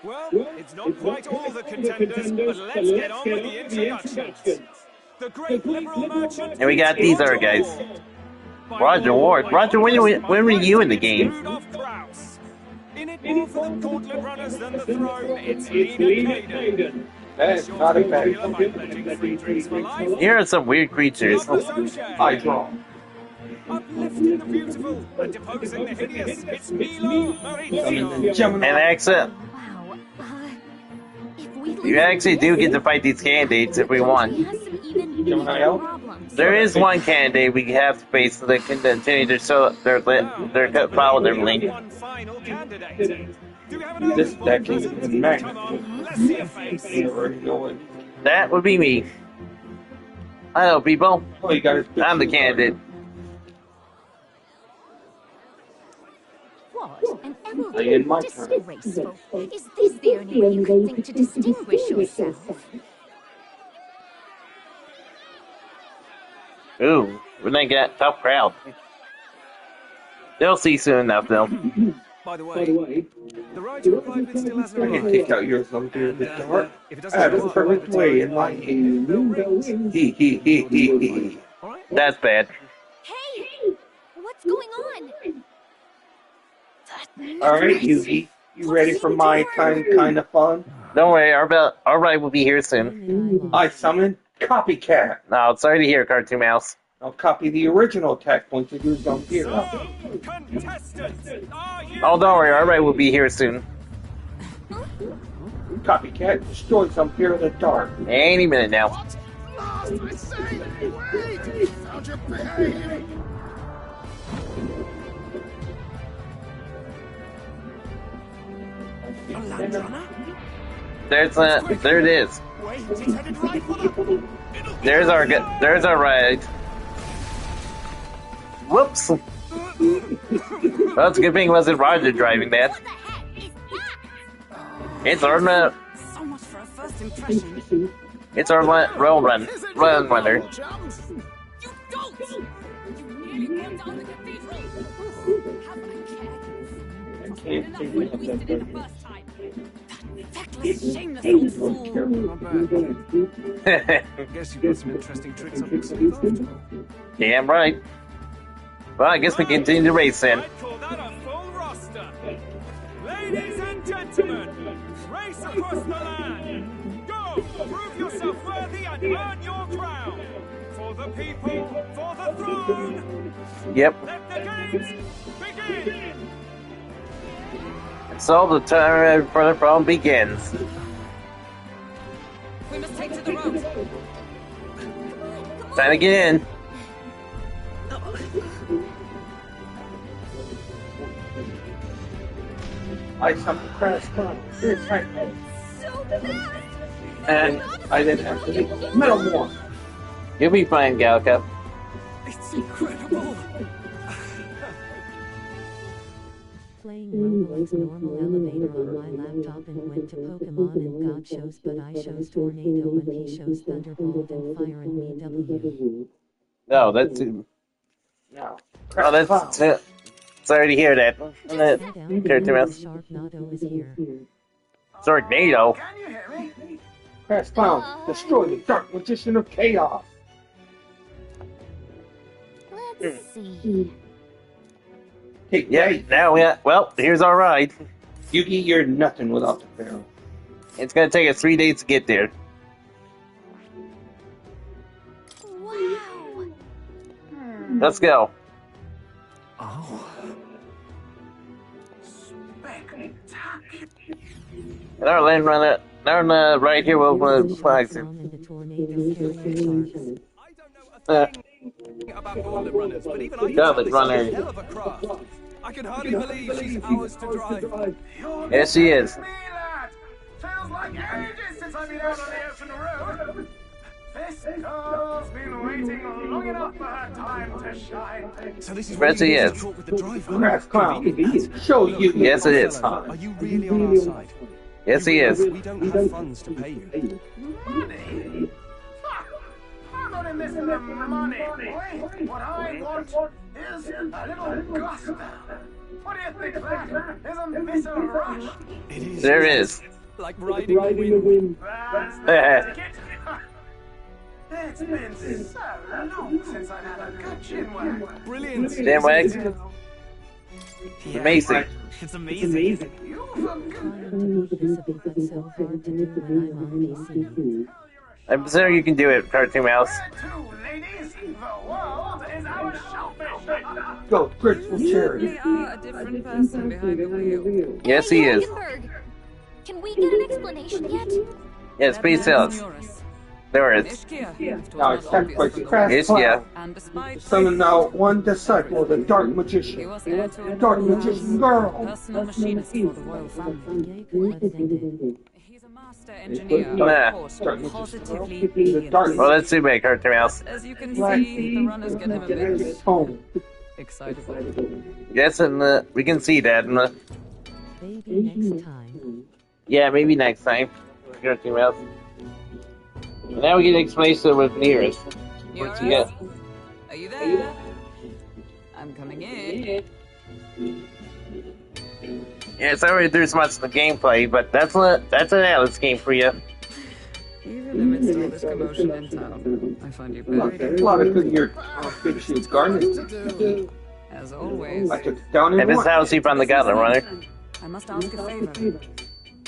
Well, it's not quite all the contenders, but let's get on with the introductions. The great liberal merchant. And we got these other guys. Roger Ward. Roger, when were you in the game? In it more for the gauntlet runners than the throne, it's Lena Caden. That is not a bad Here are some weird creatures. I draw. Uplifting the beautiful and deposing the hideous, it's Milo Maurizio. And accent. Wow. If we You actually do get to fight these candidates if we he want. has some even Gemini bigger L? problems. There is one candidate we have to face that can continue to show their follow their link. One final candidate. Do we have an This open deck book is present? max. Come on, let's see a face. You already know it. That would be me. Hello, people. Oh, you got his picture. I'm the candidate. What? An emerald? Play in my turn. Disgraceful. Is this the only way you can think to distinguish yourself? Ooh, we're gonna get a tough crowd. They'll see soon enough, though. By the way, the rider replied that it still hasn't I can arrived. kick out your thumb through the dark. If it I doesn't have show a up by perfect the way time in my the hand. bell rings. Hee hee hee hee hee. All right. That's bad. Hey! What's going on? Alright, Yugi. You ready for my kind of fun? Don't worry, our ride will be here soon. I summon Copycat. No, sorry to hear, Cartoon Mouse. I'll copy the original attack points of your dumb here. So, contestants, are you Oh, don't worry, our ride will be here soon. Copycat, destroy some fear of the dark. Any minute now. Last I say, wait! Found your behave! a land runner? There it is. Wait, he's headed right for the... There's our ride. Whoops. Well, it's a good thing it wasn't Roger driving that. What the heck is that? It's our So much for a first impression. it's our runner. You don't! You nearly burned down the cathedral! Have a care. I can't Enough think when of we that did it the better. first time. That feckless, shameless old fool. Guess you've got some interesting tricks up your sleeve after all. Damn right. Well, I guess we continue the race then. I'd call that a full roster. Ladies and gentlemen, race across the land. Go, prove yourself worthy and earn your crown. For the people, for the throne. Yep. Let the games begin. So the time for the problem begins. We must take to the road. Time to get in. I summoned Crash Clown. You're attacked me. So fast! And I then activate Metamorph. You'll be fine, Galka. It's incredible. Playing Roblox normal elevator on my laptop and went to Pokemon and God shows, but I shows Tornado and he shows Thunderbolt and Fire and me W. No, that's... No. Oh, that's... Sorry to hear that. Sharknado is here. Sharknado? Can you hear me? Crash Clown, destroy the Dark Magician of Chaos. Let's see. Hey, Yeah, wait. now we got... Well, here's our ride. Yugi, you're nothing without the barrel. It's gonna take us 3 days to get there. Wow. Let's go. Oh. And our land runner... Our right here will flags him. And the Tornado carrying sharks. About gauntlet runners, but even I Gauntlet can runner. a hell of a craft. I can hardly believe she's ours to drive. Yes, she is. Me, lad. Feels like ages since I've been out on the open road. This girl's been waiting long enough for her time to shine. So this is Yes, she is. talk with the driver. Crash Clown, show Yugi. Yes, it is. Are you really on our side? Yes, he is. We don't have funds to pay you. Money? I'm not in this for the money, boy. What I want is a little gusto. What do you think, lad? Isn't this a rush? It is. There is. Like riding the wind. That's the ticket. It's been so long since I've had a good chin wag. Brilliant. Chin wags. Yeah, Amazing. It's amazing. So hard to do when I'm on PC. I'm sure you can do it, Cartoon Mouse. Ladies, the world is our shellfish. Go, Grateful Cherry. You are a different person behind the wheel. Yes, he is. Dragonberg, can we get an explanation yet? Yes, please tell us. There it is. Now it's sacrificed to Crash Yes, Clown. yeah. And despite Summon now one disciple of the Dark Magician. he was heir to a Dark Magician girl. personal machinist for the royal family. He's a master engineer, Nah. of course, positively brilliant. Well, let's see, my Cartoon Mouse. As you can see, the runners get him a bit Home. excitable. Yes, and we can see that. And Maybe next time. yeah, maybe next time. Cartoon Mouse. And now we get an explanation with Nearest. What's he got? Are you there? I'm coming in. Yeah, sorry if there's much of the gameplay, but that's an Alice game for you. Even amidst all this commotion in town, I find you very A lot of good your big shoes garnets. as always. I took it down in And this one. is how she found the Gauntlet Runner. I must ask a favor.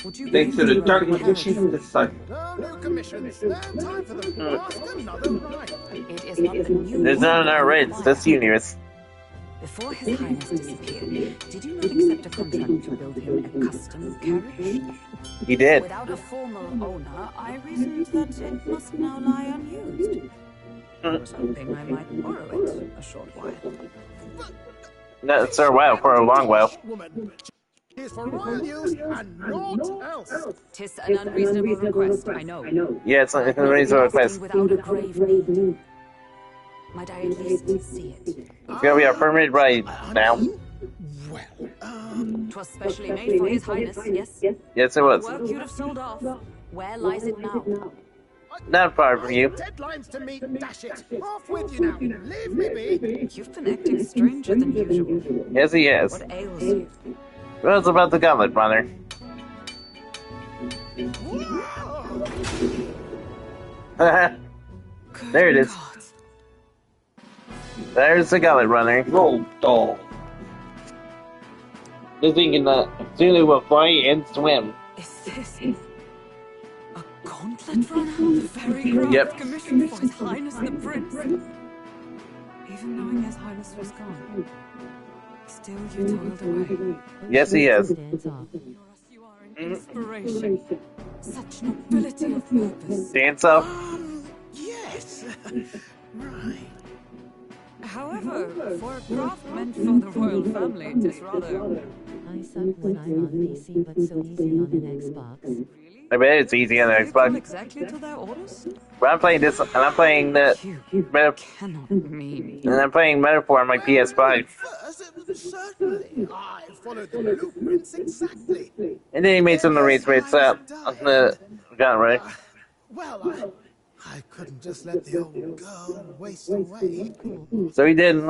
Would you Thanks to the Dark Magician disciple. New commissions. Time for them to ask another right. It is not the new There's none in our reds, just you, Nearest. Before His Highness disappeared, did you not accept a contract to build him a custom carriage? He did. Without a formal owner, I reasoned that it must now lie unused. I was hoping I might borrow it a short while. No, it's a while, for a long while. Woman. Is for royal use and naught else. Tis an unreasonable request, I know. Yeah, it's a reasonable request. Without a grave need. Might I at least see it? It's gonna be our permanent ride now. Well, 'twas specially made for His Highness, yes? Yes, it was. Work you'd have sold off. Where lies it now? Not far from you. Deadlines to meet, dash it. Off with you now. Leave me be. You've been acting stranger than usual. Yes, he is. What ails you? Well, it's about the Gauntlet Runner. There it is. God. There's the Gauntlet Runner. Roll doll. This thing can soon will fly and swim. Is this a gauntlet runner? The very craft Yep. commissioned for His Highness the Prince? Even knowing His Highness was gone, still you toiled away. Yes, he is. Stands off. You are an inspiration. Such nobility of purpose. Dance up. Yes. Right. However, for a craft meant for the royal family, it is rather I suck when I'm on PC, but so easy on an Xbox. I bet it's easy on the Xbox. Exactly to their orders? But I'm playing this, and I'm playing the Cannot mean. and I'm playing Metaphor on my PS5. Certainly, I followed the blueprints exactly. And then he made some arrangements on the gun, right? Well, I couldn't just let the old girl waste away. So he did.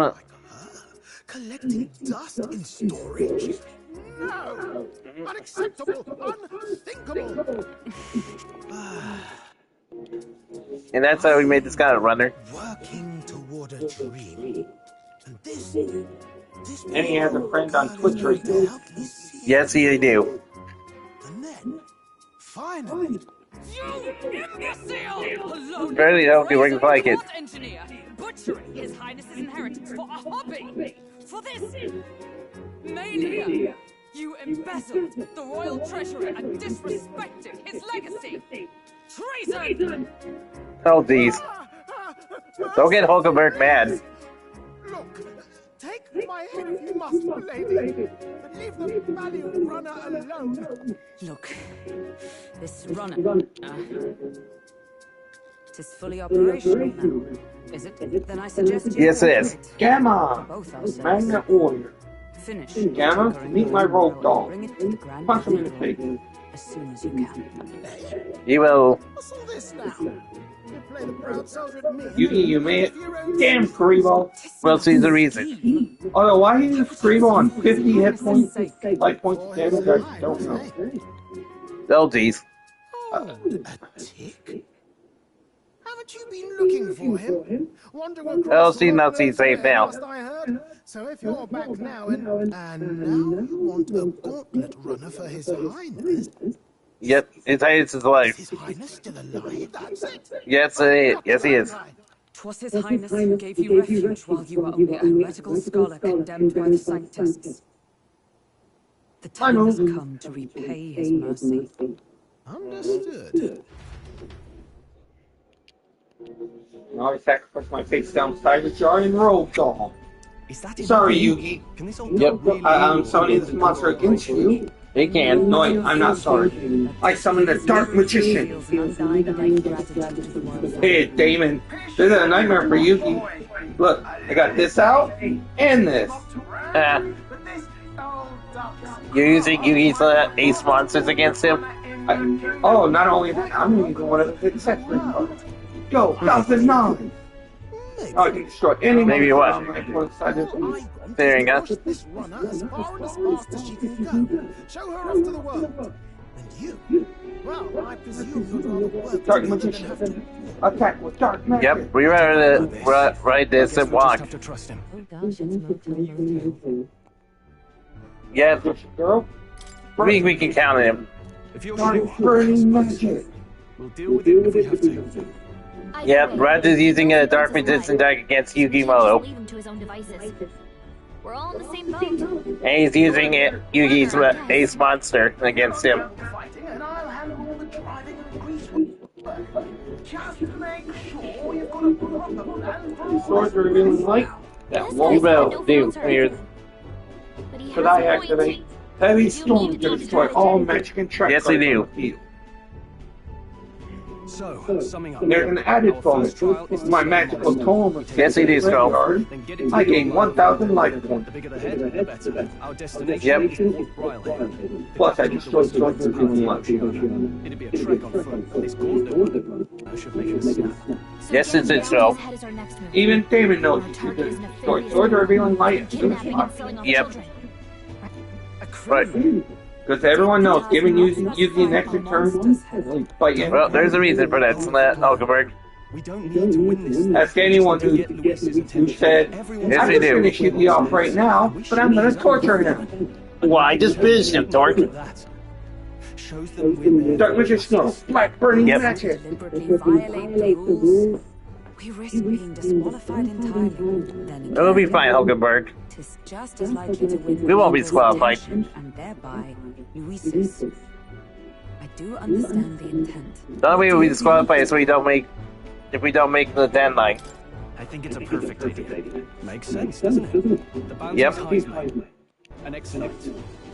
Collecting dust in storage? No! Unacceptable! Unthinkable! And that's how we made this kind of runner. Working toward a dream. And this And he has a friend on Twitch right now. Yes, he do. And then, finally, You imbecile! Barely don't be working like it. Engineer, butchering His Highness's inheritance for a hobby. For this mania, you embezzled the royal treasury and disrespected his legacy. Treason! Oh, geez. Don't get Hulkenberg mad. look, take my head if you must, lady, but leave the valiant runner alone. Look, this runner, it is fully operational now. Is it? Then I suggest you... Yes, it is. Gamma! Both ourselves. Magna Warrior. Finish. Gamma, meet my rogue dog. Bring it to the Grand Punch him in the Cathedral face. as soon as you can. You will. What's all this now? You play the proud soldier at me. You may it. Damn, Karibo. Well, see the reason. Although, why is Karibo on 50 hit points, life points of damage? I don't know. Oh, geez. Oh, a tick? Haven't you been looking for him? Wandering across LC not seen safe now. last I heard. So if you're back now and now you want a gauntlet runner for His Highness. Yep, His Highness is alive. His Highness still alive? That's it. Yes, it is. Yes, he is. 'Twas His Highness who gave you refuge while you were only a heretical scholar condemned by the Sanctists. The time has come to repay his mercy. Understood. Now I sacrifice my face downside with Jar and rogue dog. Is that Sorry, Yugi. Can this all Yep. really I'm summoning this monster against you. He can. No, I'm not sorry. I summon the Dark Magician. Feels an undying debt of gratitude to the world. Hey, Damon. This is a nightmare for Yugi. Look, I got this out and this. You're using Yugi's ace monsters against him? Not only that, I'm using one of the accessory cards. Go, 1009! I can destroy any Maybe you monster what? on my one side of the There you go. This runner as far and as fast as she can go. Show her off to the world. And you? Well, I presume you'd rather work Dark together than Magician. have to... Attack with Dark Magic. Yep, we rather ride this and walk. have to trust him? Oh gosh, it's Moto. Yep, Girl, we can count on him. If you're Dark sure, Burning Magic. we'll deal with it if we have to. Yep, Roger's using a Dark Magician deck against Yugimoto. Leave him to his own devices. We're all in the same boat. And he's using Yugi's ace monster against him. Fighting, and I'll handle all the driving and the grease work. Just make sure you've got a proper plan for all Swords are revealing light. That This won't You guy's got will no do. filter. Weird. But he Should has I a point. activate Heavy Storm to destroy all magic and track Yes, they cards do. on the field? So, summing up. There's an added Our bonus. first trial is My to magical survive. tome. Yes, it is, Skull. Then get into I the gain world. 1,000 life points. The bigger the head, the better. Our destination Yep. is Port Briley. Plus, I destroyed swords and revealing light. It'd be a trek on foot. This gauntlet I should make it a snap. So Yes, getting it's down so. his head is our next move. Even Damon knows Our you should target is destroy nefarious swords are revealing light as soon as kidnapping and possible. selling off Yep. children. Right. Because everyone knows, giving Yugi an extra turn, fight you. Well, there's a reason for that, Hulkenberg. We don't need to win this. Ask anyone who said, Everyone's Yes, I we could do. finish Yugi off right now, but I'm going to torture him. Well, I just finished him, Torque. that. Shows them we're there. Dark Magician, Black Burning Yep. Magic. Deliberately violate the rules. We risk being disqualified entirely. Then It'll be again, fine, Hulkenberg. Tis just as likely to win. We won't be disqualified. And thereby, Luisis. I do understand the intent. The only way we disqualify is if we don't make the deadline. I think it's a perfect idea. Makes sense, doesn't it? The bounty Yep. is high. An excellent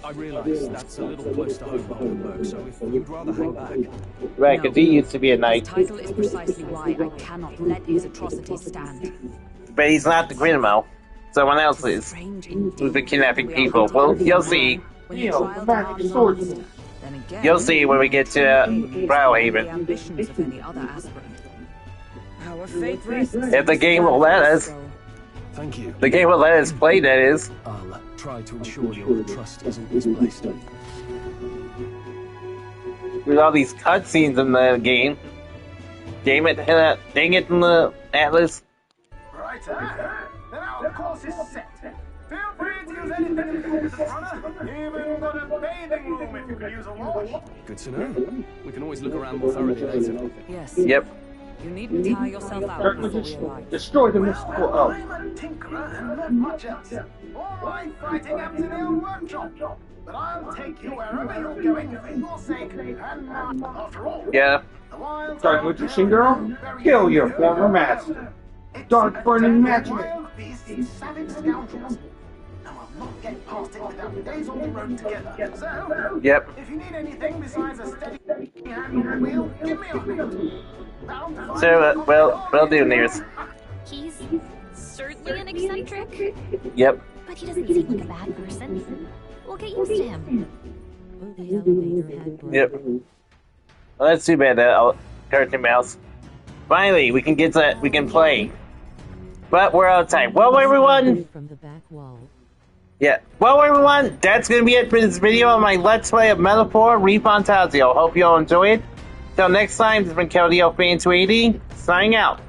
I realise that's a little close to home, Oldenburg, so if you'd rather hang back... Right, because he used to be a knight. His title is precisely why I cannot let his atrocities stand. But he's not the Grinamo. Someone else is. Who's been kidnapping people. Well, you'll see. You'll see when we get to Browhaven. If the game will let us. Thank you. The game will let us play, that is. I'll try to ensure your trust isn't misplaced. With all these cutscenes in the game. Dang it, in the Atlas. Right, then our course is set. Feel free to use anything you want, runner. Even got a bathing room if you could use a wash. Good to know. We can always look around more thoroughly later. Yes. Yep. You needn't tire yourself out before we arrive. Destroy the mystical elf. I'm a tinkerer and not much else. All my fighting happens in our workshop. But I'll take you wherever you're going for your sake and mine. After all, Yeah. the wild Dark magician girl, kill your former master. Dark burning magic. Wild beasts and savage scoundrels. Now I'll not get past it without days on the road together. So, Yep. if you need anything besides a steady hand on the wheel, give me a hand. So, well do, Nears. He's certainly an eccentric, Yep. but he doesn't seem like a bad person. We'll get used to him. Oh, the elevator had broken. Yep. Well, that's too bad, Cartoon Mouse. Finally, we can play. But we're out of time. Well, everyone. From the back wall. Yeah. Well, everyone, that's gonna be it for this video on my Let's Play of Metaphor ReFantazio. Hope you all enjoy it. Till next time, this has been KLDFan280, signing out.